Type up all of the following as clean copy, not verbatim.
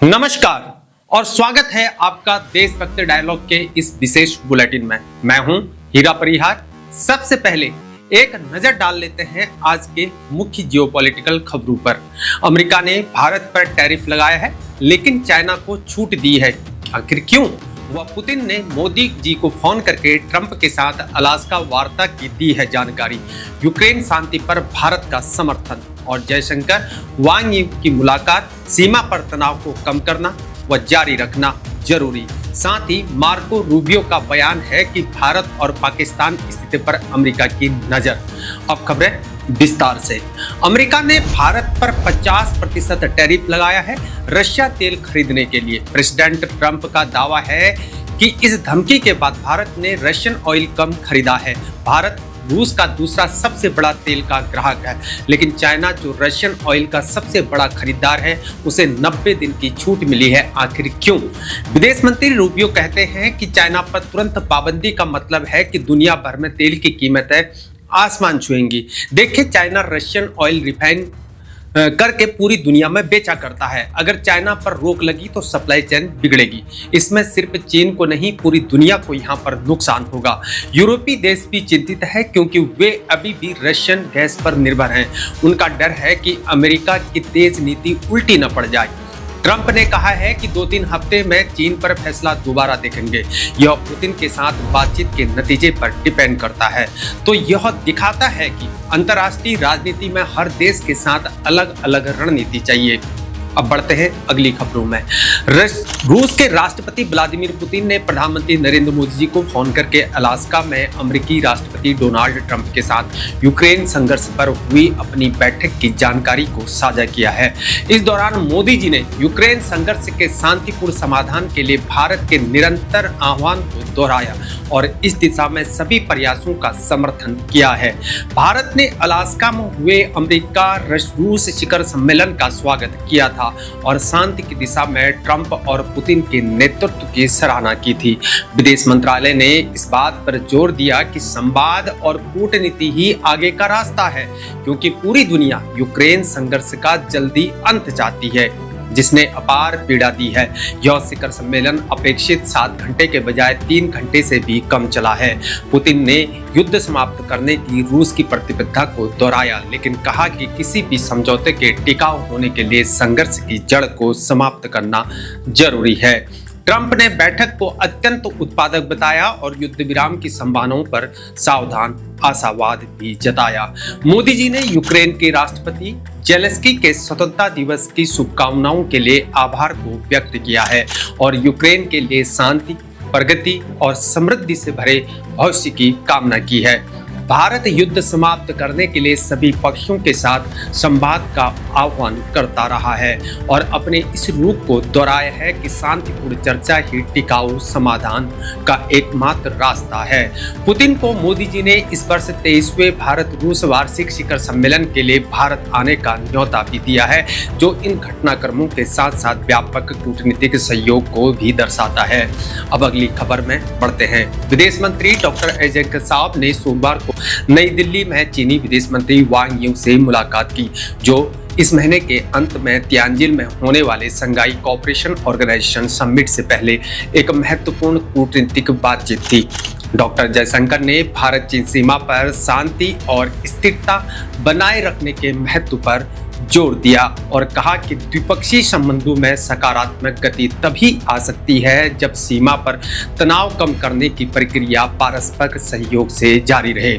नमस्कार और स्वागत है आपका देशभक्त डायलॉग के इस विशेष बुलेटिन में। मैं हूं हीरा परिहार। सबसे पहले एक नजर डाल लेते हैं आज के मुख्य जियोपॉलिटिकल खबरों पर। अमेरिका ने भारत पर टैरिफ लगाया है, लेकिन चाइना को छूट दी है। आखिर क्यों? वह पुतिन ने मोदी जी को फोन करके ट्रंप के साथ अलास्का वार्ता की दी है जानकारी। यूक्रेन शांति पर भारत का समर्थन और जयशंकर वांग यी की मुलाकात। सीमा पर तनाव को कम करना व जारी रखना जरूरी। साथ ही मार्को रूबियो का बयान है कि भारत और पाकिस्तान स्थिति पर अमेरिका की नजर। अब खबरें विस्तार से। अमेरिका ने भारत पर 50% टैरिफ लगाया है रशिया तेल खरीदने के लिए। प्रेसिडेंट ट्रंप का दावा है कि इस धमकी के बाद भारत ने रशियन ऑयल कम खरीदा है। भारत रूस का दूसरा सबसे बड़ा तेल का ग्राहक है, लेकिन चाइना जो रशियन ऑयल का सबसे बड़ा खरीदार है, उसे 90 दिन की छूट मिली है। आखिर क्यों? विदेश मंत्री रूबियो कहते हैं कि चाइना पर तुरंत पाबंदी का मतलब है कि दुनिया भर में तेल की कीमतें आसमान छुएंगी। देखिए, चाइना रशियन ऑयल रिफाइन करके पूरी दुनिया में बेचा करता है। अगर चाइना पर रोक लगी तो सप्लाई चेन बिगड़ेगी। इसमें सिर्फ चीन को नहीं, पूरी दुनिया को यहाँ पर नुकसान होगा। यूरोपीय देश भी चिंतित है क्योंकि वे अभी भी रशियन गैस पर निर्भर हैं। उनका डर है कि अमेरिका की तेज नीति उल्टी न पड़ जाए। ट्रंप ने कहा है कि 2-3 हफ्ते में चीन पर फैसला दोबारा देखेंगे। यह पुतिन के साथ बातचीत के नतीजे पर डिपेंड करता है। तो यह दिखाता है कि अंतर्राष्ट्रीय राजनीति में हर देश के साथ अलग अलग रणनीति चाहिए। अब बढ़ते हैं अगली खबरों में। रूस के राष्ट्रपति व्लादिमीर पुतिन ने प्रधानमंत्री नरेंद्र मोदी जी को फोन करके अलास्का में अमेरिकी राष्ट्रपति डोनाल्ड ट्रंप के साथ यूक्रेन संघर्ष पर हुई अपनी बैठक की जानकारी को साझा किया है। इस दौरान मोदी जी ने यूक्रेन संघर्ष के शांतिपूर्ण समाधान के लिए भारत के निरंतर आह्वान को दोहराया और इस दिशा में सभी प्रयासों का समर्थन किया है। भारत ने अलास्का में हुए अमेरिका रूस शिखर सम्मेलन का स्वागत किया था और शांति की दिशा में ट्रंप और पुतिन के नेतृत्व की सराहना की थी। विदेश मंत्रालय ने इस बात पर जोर दिया कि संवाद और कूटनीति ही आगे का रास्ता है, क्योंकि पूरी दुनिया यूक्रेन संघर्ष का जल्दी अंत चाहती है, जिसने अपार पीड़ा दी है। यह शिखर सम्मेलन अपेक्षित 7 घंटे के बजाय 3 घंटे से भी कम चला है। पुतिन ने युद्ध समाप्त करने की रूस की प्रतिबद्धता को दोहराया, लेकिन कहा कि किसी भी समझौते के टिकाऊ होने के लिए संघर्ष की जड़ को समाप्त करना जरूरी है। ट्रंप ने बैठक को अत्यंत उत्पादक बताया और युद्ध विराम की संभावनाओं पर सावधान आशावाद भी जताया। मोदी जी ने यूक्रेन के राष्ट्रपति जेलेंस्की के स्वतंत्रता दिवस की शुभकामनाओं के लिए आभार को व्यक्त किया है और यूक्रेन के लिए शांति, प्रगति और समृद्धि से भरे भविष्य की कामना की है। भारत युद्ध समाप्त करने के लिए सभी पक्षों के साथ संवाद का आह्वान करता रहा है और अपने इस रूप को दोहराया है कि शांतिपूर्ण चर्चा ही टिकाऊ समाधान का एकमात्र रास्ता है। पुतिन को मोदी जी ने इस वर्ष 23वें भारत रूस वार्षिक शिखर सम्मेलन के लिए भारत आने का न्योता भी दिया है, जो इन घटनाक्रमों के साथ साथ व्यापक कूटनीतिक सहयोग को भी दर्शाता है। अब अगली खबर में बढ़ते हैं। विदेश मंत्री डॉक्टर एस जयशंकर ने सोमवार को नई दिल्ली में चीनी विदेश मंत्री वांग यी से मुलाकात की, जो इस महीने के अंत में तियानजिन में होने वाले शंघाई कोऑपरेशन ऑर्गेनाइजेशन समिट से पहले एक महत्वपूर्ण कूटनीतिक बातचीत थी। डॉक्टर जयशंकर ने भारत चीन सीमा पर शांति और स्थिरता बनाए रखने के महत्व पर जोर दिया और कहा कि द्विपक्षीय संबंधों में सकारात्मक गति तभी आ सकती है जब सीमा पर तनाव कम करने की प्रक्रिया पारस्परिक सहयोग से जारी रहे।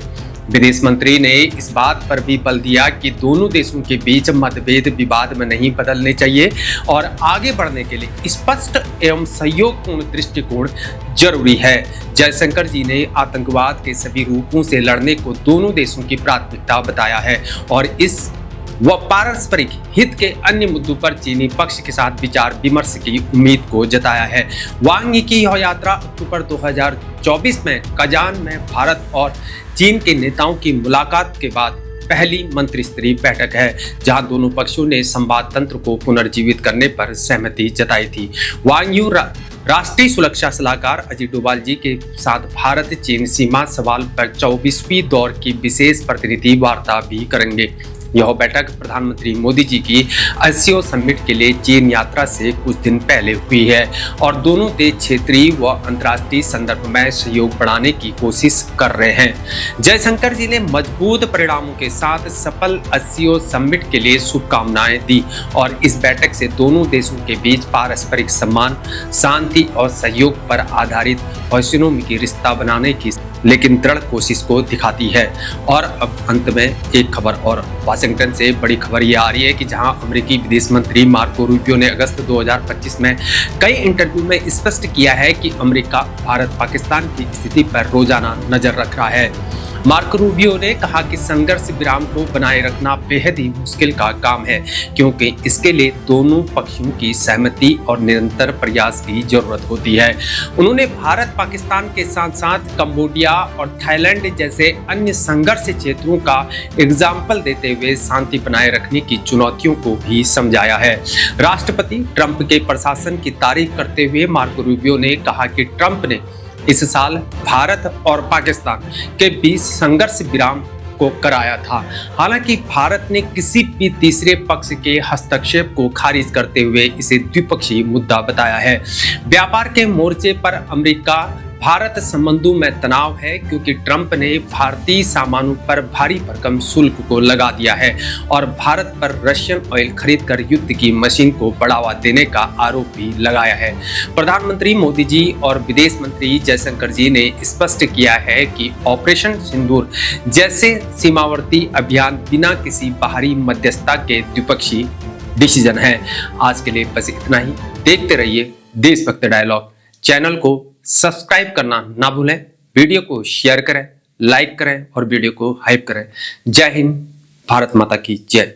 विदेश मंत्री ने इस बात पर भी बल दिया कि दोनों देशों के बीच मतभेद विवाद में नहीं बदलने चाहिए और आगे बढ़ने के लिए स्पष्ट एवं सहयोगपूर्ण दृष्टिकोण जरूरी है। जयशंकर जी ने आतंकवाद के सभी रूपों से लड़ने को दोनों देशों की प्राथमिकता बताया है और वह पारस्परिक हित के अन्य मुद्दों पर चीनी पक्ष के साथ विचार विमर्श की उम्मीद को जताया है। वांग यी की यह यात्रा अक्टूबर 2024 में कजान में भारत और चीन के नेताओं की मुलाकात के बाद पहली मंत्रिस्तरीय बैठक है, जहां दोनों पक्षों ने संवाद तंत्र को पुनर्जीवित करने पर सहमति जताई थी। वांग यी राष्ट्रीय सुरक्षा सलाहकार अजीत डोभाल जी के साथ भारत चीन सीमा सवाल पर 24वीं दौर की विशेष प्रतिनिधि वार्ता भी करेंगे। यह बैठक प्रधानमंत्री मोदी जी की एससीओ समिट के लिए चीन यात्रा से कुछ दिन पहले हुई है और दोनों देश क्षेत्रीय व अंतर्राष्ट्रीय संदर्भ में सहयोग बढ़ाने की कोशिश कर रहे हैं। जयशंकर जी ने मजबूत परिणामों के साथ सफल एससीओ समिट के लिए शुभकामनाएं दी और इस बैठक से दोनों देशों के बीच पारस्परिक सम्मान, शांति और सहयोग पर आधारित भविष्यों की रिश्ता बनाने की लेकिन दृढ़ कोशिश को दिखाती है। और अब अंत में एक खबर और वाशिंगटन से बड़ी खबर ये आ रही है कि जहां अमेरिकी विदेश मंत्री मार्को रूबियो ने अगस्त 2025 में कई इंटरव्यू में स्पष्ट किया है कि अमेरिका भारत पाकिस्तान की स्थिति पर रोजाना नजर रख रहा है। मार्को रूबियो ने कहा कि संघर्ष विराम को बनाए रखना बेहद ही मुश्किल का काम है क्योंकि इसके लिए दोनों पक्षों की सहमति और निरंतर प्रयास की जरूरत होती है। उन्होंने भारत पाकिस्तान के साथ साथ कंबोडिया और थाईलैंड जैसे अन्य संघर्ष क्षेत्रों का एग्जाम्पल देते हुए शांति बनाए रखने की चुनौतियों को भी समझाया है। राष्ट्रपति ट्रंप के प्रशासन की तारीफ करते हुए मार्को रूबियो ने कहा कि ट्रंप ने इस साल भारत और पाकिस्तान के बीच संघर्ष विराम को कराया था। हालांकि भारत ने किसी भी तीसरे पक्ष के हस्तक्षेप को खारिज करते हुए इसे द्विपक्षीय मुद्दा बताया है। व्यापार के मोर्चे पर अमेरिका भारत संबंधों में तनाव है क्योंकि ट्रंप ने भारतीय सामानों पर भारी भरकम शुल्क को लगा दिया है और भारत पर रशियन ऑयल खरीदकर युद्ध की मशीन को बढ़ावा देने का आरोप भी लगाया है। प्रधानमंत्री मोदी जी और विदेश मंत्री जयशंकर जी ने स्पष्ट किया है कि ऑपरेशन सिंदूर जैसे सीमावर्ती अभियान बिना किसी बाहरी मध्यस्थता के द्विपक्षीय डिसीजन है। आज के लिए बस इतना ही। देखते रहिए देशभक्त डायलॉग। चैनल को सब्सक्राइब करना ना भूलें, वीडियो को शेयर करें, लाइक करें और वीडियो को हाइप करें। जय हिंद, भारत माता की जय।